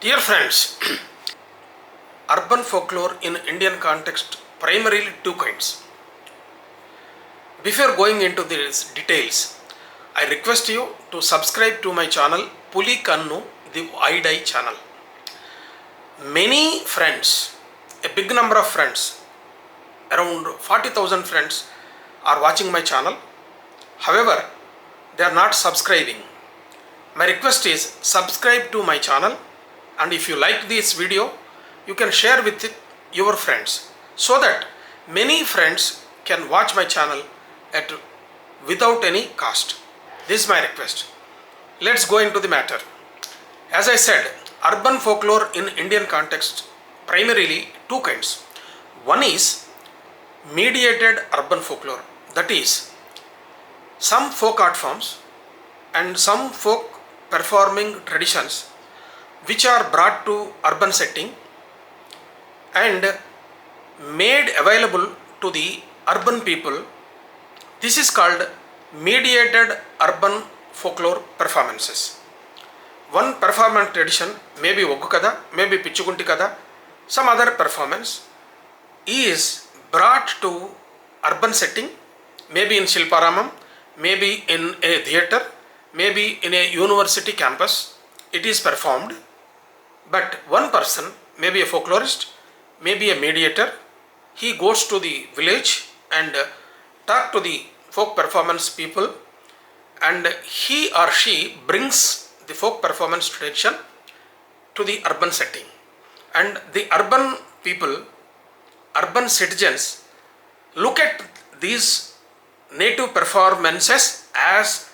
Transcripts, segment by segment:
Dear friends, urban folklore in Indian context primarily two kinds. Before going into these details, I request you to subscribe to my channel Puli Kannu, the Wide-Eye channel. Many friends, a big number of friends, around 40,000 friends are watching my channel. However, they are not subscribing. My request is subscribe to my channel, and if you like this video, you can share with your friends so that many friends can watch my channel without any cost. This is my request. Let's go into the matter. As I said, urban folklore in Indian context primarily two kinds. One is mediated urban folklore, that is some folk art forms and some folk performing traditions which are brought to urban setting and made available to the urban people. This is called mediated urban folklore performances. One performance tradition, maybe Oggu Kada, maybe Pichugunti Kada, some other performance is brought to urban setting, maybe in Shilparamam, maybe in a theatre, maybe in a university campus. It is performed, but one person, maybe a folklorist, maybe a mediator, he goes to the village and talk to the folk performance people, and he or she brings the folk performance tradition to the urban setting, and the urban people, urban citizens look at these native performances as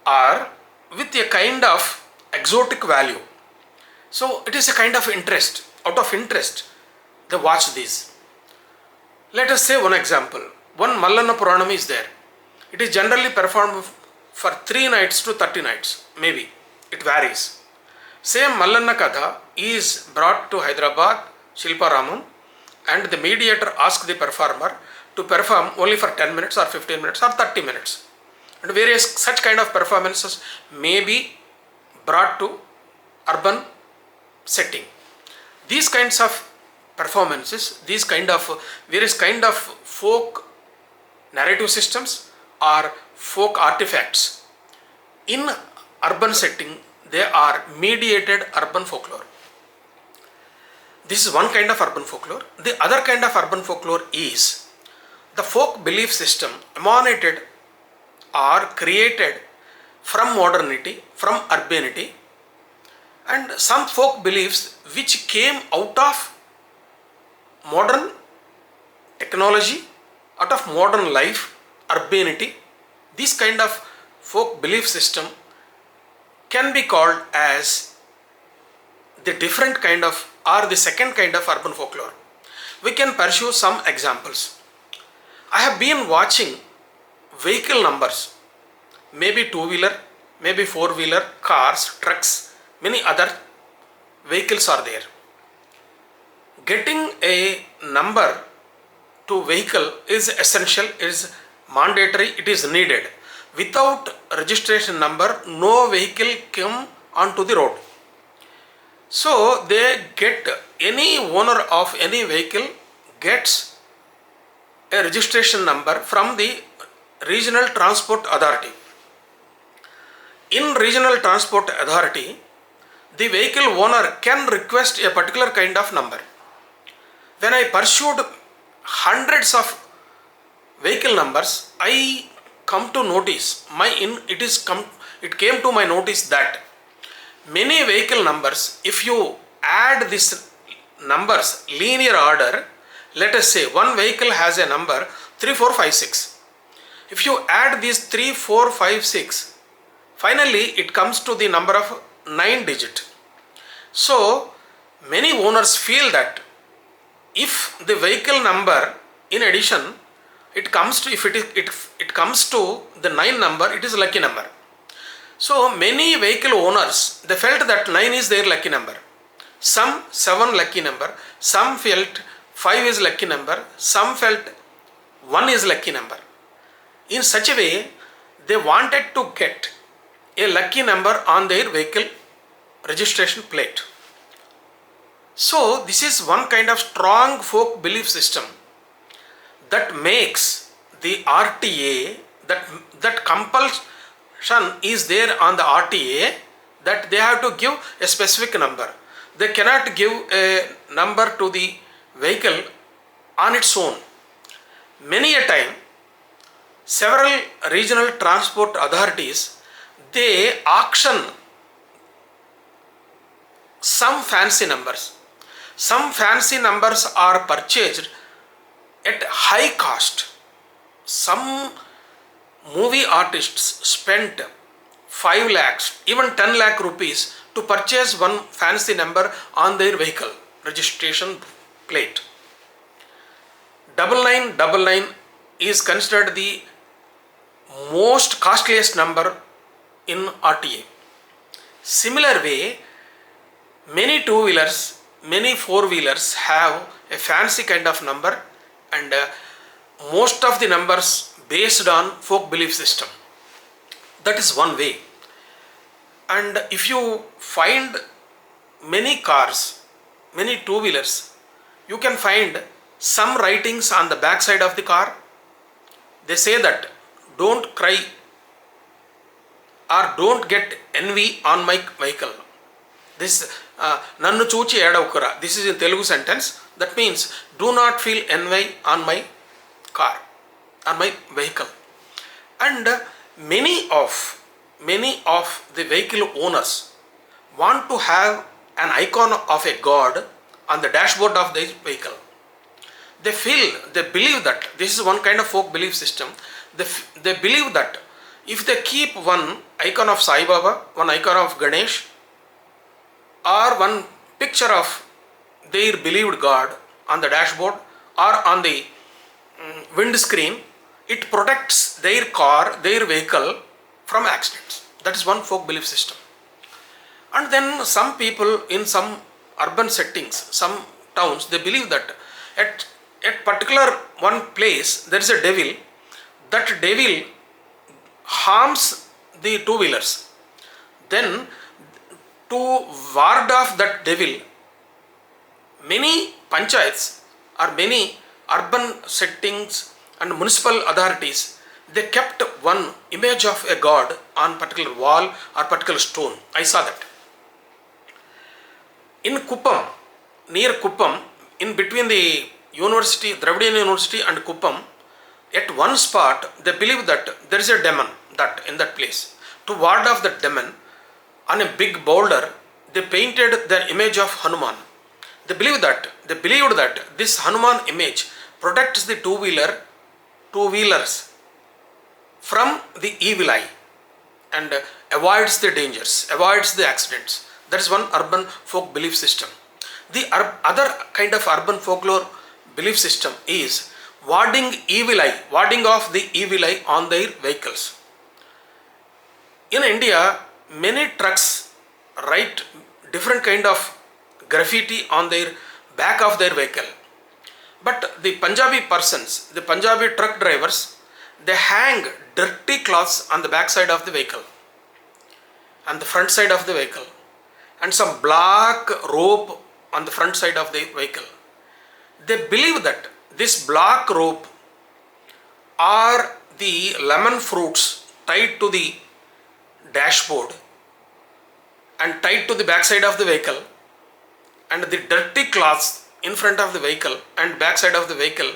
are with a kind of exotic value. So it is a kind of interest. Out of interest, they watch these. Let us say one example. One Mallanna Puranam is there. It is generally performed for 3 nights to 30 nights. Maybe. It varies. Same Mallanna Katha is brought to Hyderabad, Shilparamam, and the mediator asks the performer to perform only for 10 minutes or 15 minutes or 30 minutes. And various such kind of performances may be brought to urban setting. These kinds of performances, these kind of various kind of folk narrative systems or folk artifacts in urban setting, they are mediated urban folklore. This is one kind of urban folklore. The other kind of urban folklore is the folk belief system emanated or created from modernity, from urbanity, and some folk beliefs which came out of modern technology, out of modern life, urbanity. This kind of folk belief system can be called as the different kind of or the second kind of urban folklore. We can pursue some examples. I have been watching vehicle numbers, maybe two-wheeler, maybe four-wheeler, cars, trucks, many other vehicles are there. Getting a number to vehicle is essential, is mandatory, it is needed. Without registration number, no vehicle come onto the road. So they get, any owner of any vehicle gets a registration number from the Regional Transport Authority. In Regional Transport Authority, the vehicle owner can request a particular kind of number. When I pursued hundreds of vehicle numbers, I come to notice, it came to my notice that many vehicle numbers, if you add these numbers linear order, let us say one vehicle has a number 3, 4, 5, 6. If you add these 3, 4, 5, 6, finally it comes to the number of 9 digit. So many owners feel that if the vehicle number, in addition, it comes to, if it comes to the 9 number, it is lucky number. So many vehicle owners, they felt that 9 is their lucky number. Some 7 lucky number, some felt 5 is lucky number, some felt 1 is lucky number. In such a way, they wanted to get a lucky number on their vehicle registration plate. So this is one kind of strong folk belief system that makes the RTA, that compulsion is there on the RTA, that they have to give a specific number. They cannot give a number to the vehicle on its own. Many a time, several regional transport authorities, they auction some fancy numbers. Some fancy numbers are purchased at high cost. Some movie artists spent 5 lakhs, even 10 lakh rupees to purchase one fancy number on their vehicle registration plate. 9999 is considered the most costliest number in RTA. Similar way, many two-wheelers, many four-wheelers have a fancy kind of number, and most of the numbers based on folk belief system. That is one way. And if you find many cars, many two-wheelers, you can find some writings on the back side of the car. They say that don't cry or don't get envy on my vehicle. This nannu చూచి ఏడవకురా. This is in Telugu sentence. That means do not feel envy on my car, on my vehicle. And many of the vehicle owners want to have an icon of a god on the dashboard of the vehicle. They believe that this is one kind of folk belief system. They believe that if they keep one icon of Sai Baba, one icon of Ganesh, or one picture of their believed god on the dashboard or on the windscreen, it protects their car, their vehicle from accidents. That is one folk belief system. And then some people in some urban settings, some towns, they believe that at particular one place there is a devil. That devil harms the two-wheelers. Then to ward off that devil, many panchayats or many urban settings and municipal authorities, they kept one image of a god on particular wall or particular stone. I saw that. In Kuppam, near Kuppam, in between the university, Dravidian University and Kuppam, at one spot they believe that there is a demon in that place. To ward off that demon, on a big boulder they painted the image of Hanuman. They believed that this Hanuman image protects the two-wheelers from the evil eye and avoids the dangers, avoids the accidents. That is one urban folk belief system. The other kind of urban folklore belief system is warding off the evil eye on their vehicles. In India, many trucks write different kind of graffiti on their back of their vehicle. But the Punjabi persons, the Punjabi truck drivers, they hang dirty cloths on the back side of the vehicle and the front side of the vehicle, and some black rope on the front side of the vehicle. They believe that this black rope are the lemon fruits tied to the dashboard and tied to the back side of the vehicle, and the dirty cloths in front of the vehicle and back side of the vehicle,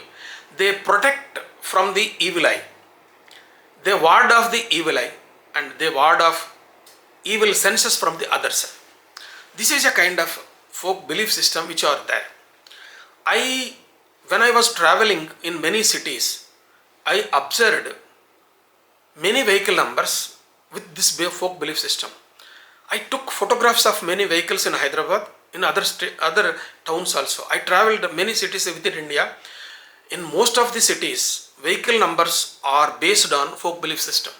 they protect from the evil eye. They ward off the evil eye and they ward off evil senses from the other side. This is a kind of folk belief system which are there. When I was traveling in many cities, I observed many vehicle numbers with this folk belief system. I took photographs of many vehicles in Hyderabad, in other towns also. I traveled many cities within India. In most of the cities, vehicle numbers are based on folk belief system.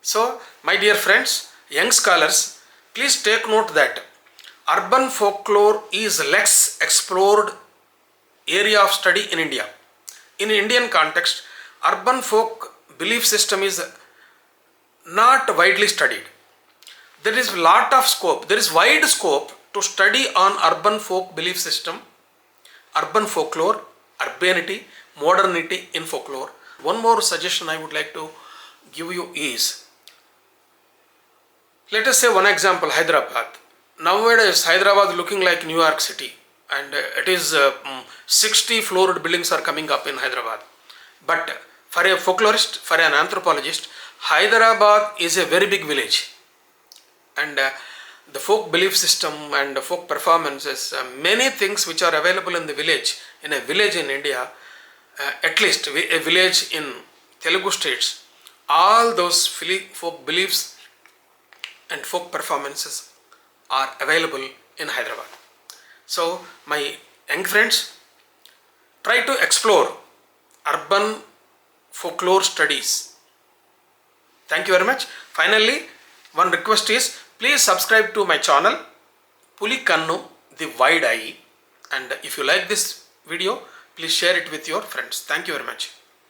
So, my dear friends, young scholars, please take note that urban folklore is less explored area of study in India. In Indian context, urban folk belief system is not widely studied. There is lot of scope, there is wide scope to study on urban folk belief system, urban folklore, urbanity, modernity in folklore. One more suggestion I would like to give you is, let us say one example, Hyderabad. Nowadays, Hyderabad looking like New York City, and it is 60 floored buildings are coming up in Hyderabad. But for a folklorist, for an anthropologist, Hyderabad is a very big village, and the folk belief system and folk performances, many things which are available in a village in India, at least a village in Telugu states, all those folk beliefs and folk performances are available in Hyderabad. So my young friends, try to explore urban folklore studies. Thank you very much. Finally, one request is, please subscribe to my channel Puli Kannu, the Wide Eye, and if you like this video, please share it with your friends. Thank you very much.